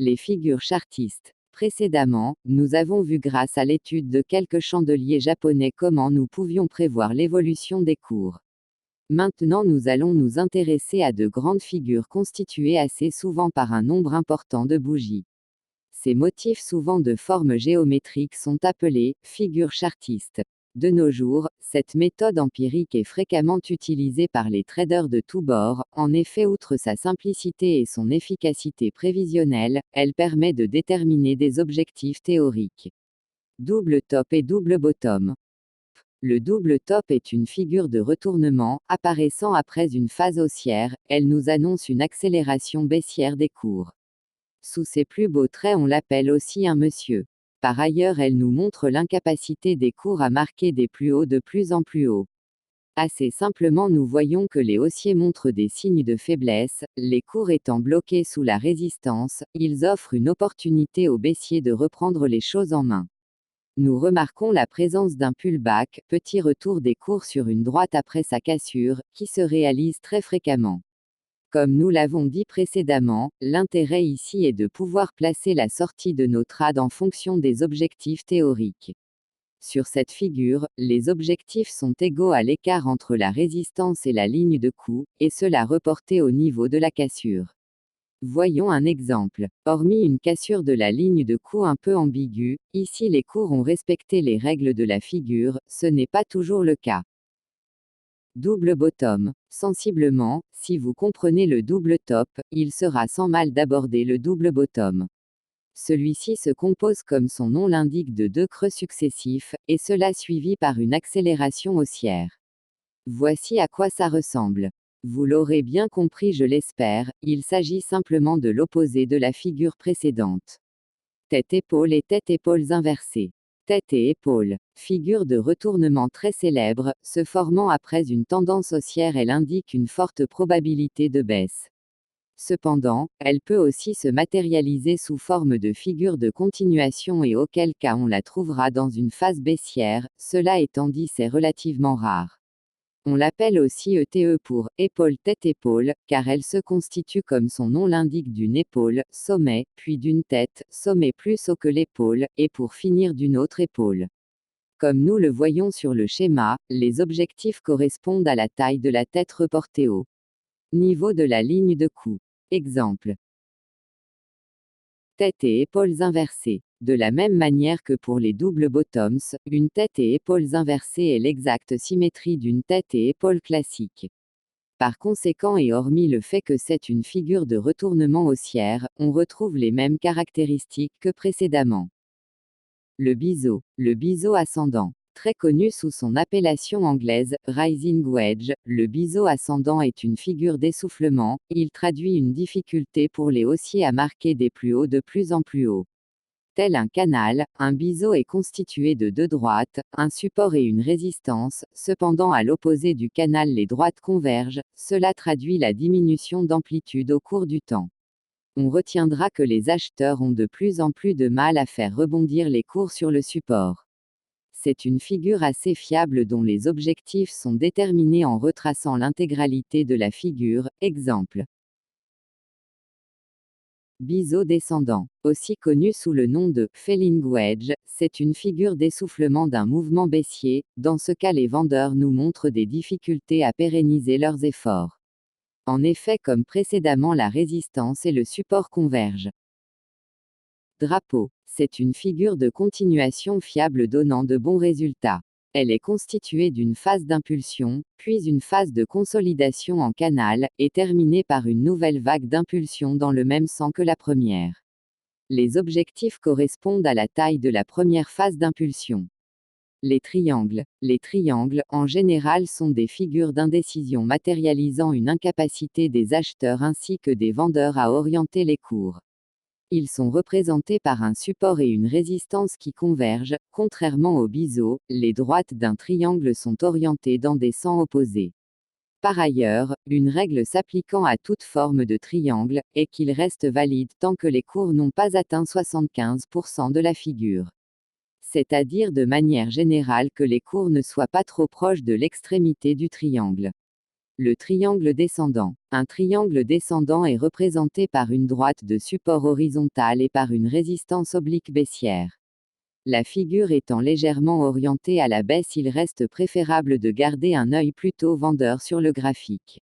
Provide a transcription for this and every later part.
Les figures chartistes. Précédemment, nous avons vu grâce à l'étude de quelques chandeliers japonais comment nous pouvions prévoir l'évolution des cours. Maintenant nous allons nous intéresser à de grandes figures constituées assez souvent par un nombre important de bougies. Ces motifs souvent de forme géométrique sont appelés figures chartistes. De nos jours, cette méthode empirique est fréquemment utilisée par les traders de tous bords. En effet, outre sa simplicité et son efficacité prévisionnelle, elle permet de déterminer des objectifs théoriques. Double top et double bottom. Le double top est une figure de retournement, apparaissant après une phase haussière. Elle nous annonce une accélération baissière des cours. Sous ses plus beaux traits, on l'appelle aussi un monsieur. Par ailleurs, elle nous montre l'incapacité des cours à marquer des plus hauts de plus en plus haut. Assez simplement, nous voyons que les haussiers montrent des signes de faiblesse, les cours étant bloqués sous la résistance, ils offrent une opportunité aux baissiers de reprendre les choses en main. Nous remarquons la présence d'un pullback, petit retour des cours sur une droite après sa cassure, qui se réalise très fréquemment. Comme nous l'avons dit précédemment, l'intérêt ici est de pouvoir placer la sortie de nos trades en fonction des objectifs théoriques. Sur cette figure, les objectifs sont égaux à l'écart entre la résistance et la ligne de coup, et cela reporté au niveau de la cassure. Voyons un exemple. Hormis une cassure de la ligne de coup un peu ambiguë, ici les cours ont respecté les règles de la figure, ce n'est pas toujours le cas. Double bottom. Sensiblement, si vous comprenez le double top, il sera sans mal d'aborder le double bottom. Celui-ci se compose comme son nom l'indique de deux creux successifs, et cela suivi par une accélération haussière. Voici à quoi ça ressemble. Vous l'aurez bien compris, je l'espère, il s'agit simplement de l'opposé de la figure précédente. Tête-épaule et tête-épaules inversées. Tête et épaule. Figure de retournement très célèbre, se formant après une tendance haussière, elle indique une forte probabilité de baisse. Cependant, elle peut aussi se matérialiser sous forme de figure de continuation et auquel cas on la trouvera dans une phase baissière, cela étant dit c'est relativement rare. On l'appelle aussi ETE pour épaule tête-épaule, car elle se constitue comme son nom l'indique d'une épaule, sommet, puis d'une tête, sommet plus haut que l'épaule, et pour finir d'une autre épaule. Comme nous le voyons sur le schéma, les objectifs correspondent à la taille de la tête reportée au niveau de la ligne de coup. Exemple. Tête et épaules inversées. De la même manière que pour les double bottoms, une tête et épaules inversées est l'exacte symétrie d'une tête et épaules classique. Par conséquent, et hormis le fait que c'est une figure de retournement haussière, on retrouve les mêmes caractéristiques que précédemment. Le biseau ascendant. Très connu sous son appellation anglaise, rising wedge, le biseau ascendant est une figure d'essoufflement. Il traduit une difficulté pour les haussiers à marquer des plus hauts de plus en plus haut. Tel un canal, un biseau est constitué de deux droites, un support et une résistance. Cependant, à l'opposé du canal, les droites convergent. Cela traduit la diminution d'amplitude au cours du temps. On retiendra que les acheteurs ont de plus en plus de mal à faire rebondir les cours sur le support. C'est une figure assez fiable dont les objectifs sont déterminés en retraçant l'intégralité de la figure. Exemple. Biseau descendant. Aussi connu sous le nom de falling wedge, c'est une figure d'essoufflement d'un mouvement baissier. Dans ce cas, les vendeurs nous montrent des difficultés à pérenniser leurs efforts. En effet, comme précédemment, la résistance et le support convergent. Drapeau. C'est une figure de continuation fiable donnant de bons résultats. Elle est constituée d'une phase d'impulsion, puis une phase de consolidation en canal, et terminée par une nouvelle vague d'impulsion dans le même sens que la première. Les objectifs correspondent à la taille de la première phase d'impulsion. Les triangles. Les triangles, en général, sont des figures d'indécision matérialisant une incapacité des acheteurs ainsi que des vendeurs à orienter les cours. Ils sont représentés par un support et une résistance qui convergent. Contrairement au biseau, les droites d'un triangle sont orientées dans des sens opposés. Par ailleurs, une règle s'appliquant à toute forme de triangle est qu'il reste valide tant que les cours n'ont pas atteint 75% de la figure. C'est-à-dire de manière générale que les cours ne soient pas trop proches de l'extrémité du triangle. Le triangle descendant. Un triangle descendant est représenté par une droite de support horizontal et par une résistance oblique baissière. La figure étant légèrement orientée à la baisse, il reste préférable de garder un œil plutôt vendeur sur le graphique.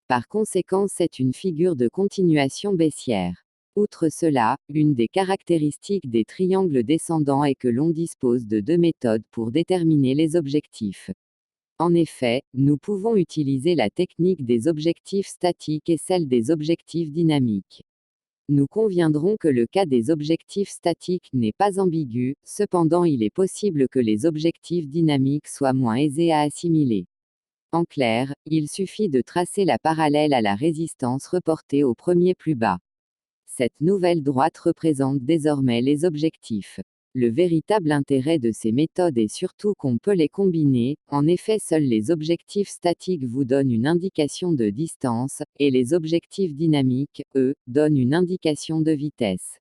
Par conséquent, c'est une figure de continuation baissière. Outre cela, une des caractéristiques des triangles descendants est que l'on dispose de deux méthodes pour déterminer les objectifs. En effet, nous pouvons utiliser la technique des objectifs statiques et celle des objectifs dynamiques. Nous conviendrons que le cas des objectifs statiques n'est pas ambigu, cependant il est possible que les objectifs dynamiques soient moins aisés à assimiler. En clair, il suffit de tracer la parallèle à la résistance reportée au premier plus bas. Cette nouvelle droite représente désormais les objectifs. Le véritable intérêt de ces méthodes est surtout qu'on peut les combiner, en effet seuls les objectifs statiques vous donnent une indication de distance, et les objectifs dynamiques, eux, donnent une indication de vitesse.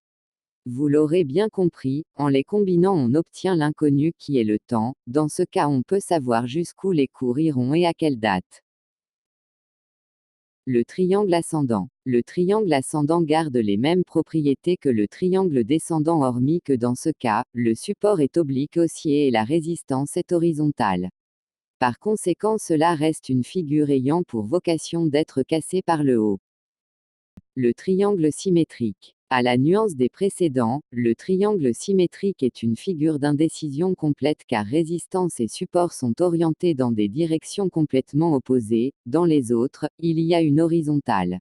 Vous l'aurez bien compris, en les combinant on obtient l'inconnu qui est le temps, dans ce cas on peut savoir jusqu'où les cours iront et à quelle date. Le triangle ascendant. Le triangle ascendant garde les mêmes propriétés que le triangle descendant hormis que dans ce cas, le support est oblique haussier et la résistance est horizontale. Par conséquent cela reste une figure ayant pour vocation d'être cassée par le haut. Le triangle symétrique. À la nuance des précédents, le triangle symétrique est une figure d'indécision complète car résistance et support sont orientés dans des directions complètement opposées, dans les autres, il y a une horizontale.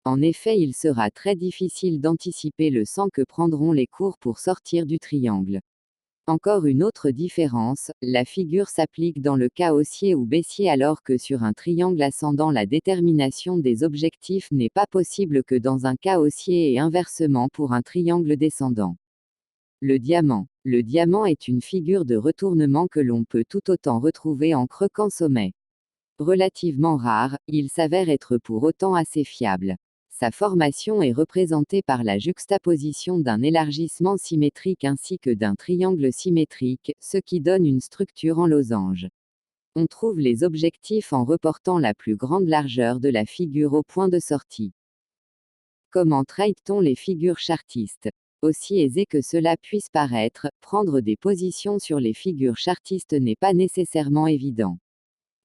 En effet, il sera très difficile d'anticiper le sens que prendront les cours pour sortir du triangle. Encore une autre différence, la figure s'applique dans le cas haussier ou baissier alors que sur un triangle ascendant la détermination des objectifs n'est pas possible que dans un cas haussier et inversement pour un triangle descendant. Le diamant. Le diamant est une figure de retournement que l'on peut tout autant retrouver en creux qu'en sommet. Relativement rare, il s'avère être pour autant assez fiable. Sa formation est représentée par la juxtaposition d'un élargissement symétrique ainsi que d'un triangle symétrique, ce qui donne une structure en losange. On trouve les objectifs en reportant la plus grande largeur de la figure au point de sortie. Comment trade-t-on les figures chartistes? Aussi aisé que cela puisse paraître, prendre des positions sur les figures chartistes n'est pas nécessairement évident.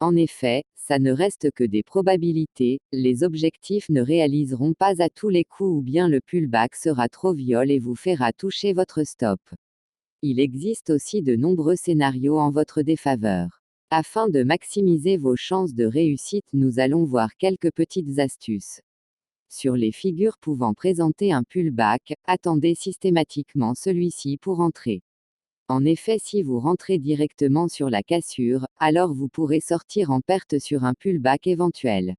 En effet, ça ne reste que des probabilités, les objectifs ne réaliseront pas à tous les coups ou bien le pullback sera trop viol et vous fera toucher votre stop. Il existe aussi de nombreux scénarios en votre défaveur. Afin de maximiser vos chances de réussite, nous allons voir quelques petites astuces. Sur les figures pouvant présenter un pullback, attendez systématiquement celui-ci pour entrer. En effet, si vous rentrez directement sur la cassure, alors vous pourrez sortir en perte sur un pullback éventuel.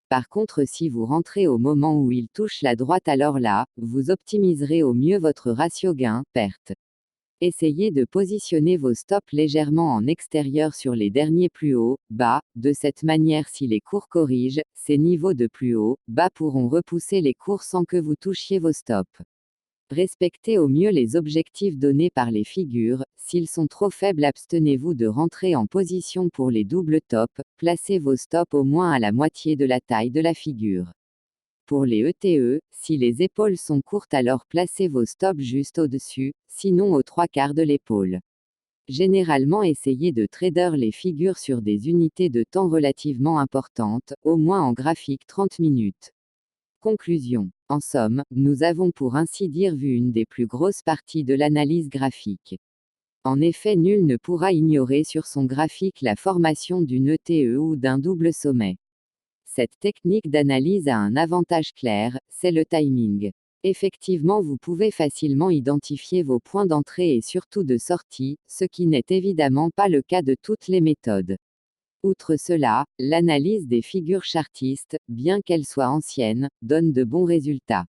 Par contre, si vous rentrez au moment où il touche la droite, alors là, vous optimiserez au mieux votre ratio gain-perte. Essayez de positionner vos stops légèrement en extérieur sur les derniers plus hauts, bas, de cette manière si les cours corrigent, ces niveaux de plus haut, bas pourront repousser les cours sans que vous touchiez vos stops. Respectez au mieux les objectifs donnés par les figures, s'ils sont trop faibles abstenez-vous de rentrer en position pour les doubles tops, placez vos stops au moins à la moitié de la taille de la figure. Pour les ETE, si les épaules sont courtes alors placez vos stops juste au-dessus, sinon aux 3/4 de l'épaule. Généralement essayez de trader les figures sur des unités de temps relativement importantes, au moins en graphique 30 minutes. Conclusion. En somme, nous avons pour ainsi dire vu une des plus grosses parties de l'analyse graphique. En effet, nul ne pourra ignorer sur son graphique la formation d'une ETE ou d'un double sommet. Cette technique d'analyse a un avantage clair, c'est le timing. Effectivement, vous pouvez facilement identifier vos points d'entrée et surtout de sortie, ce qui n'est évidemment pas le cas de toutes les méthodes. Outre cela, l'analyse des figures chartistes, bien qu'elle soit ancienne, donne de bons résultats.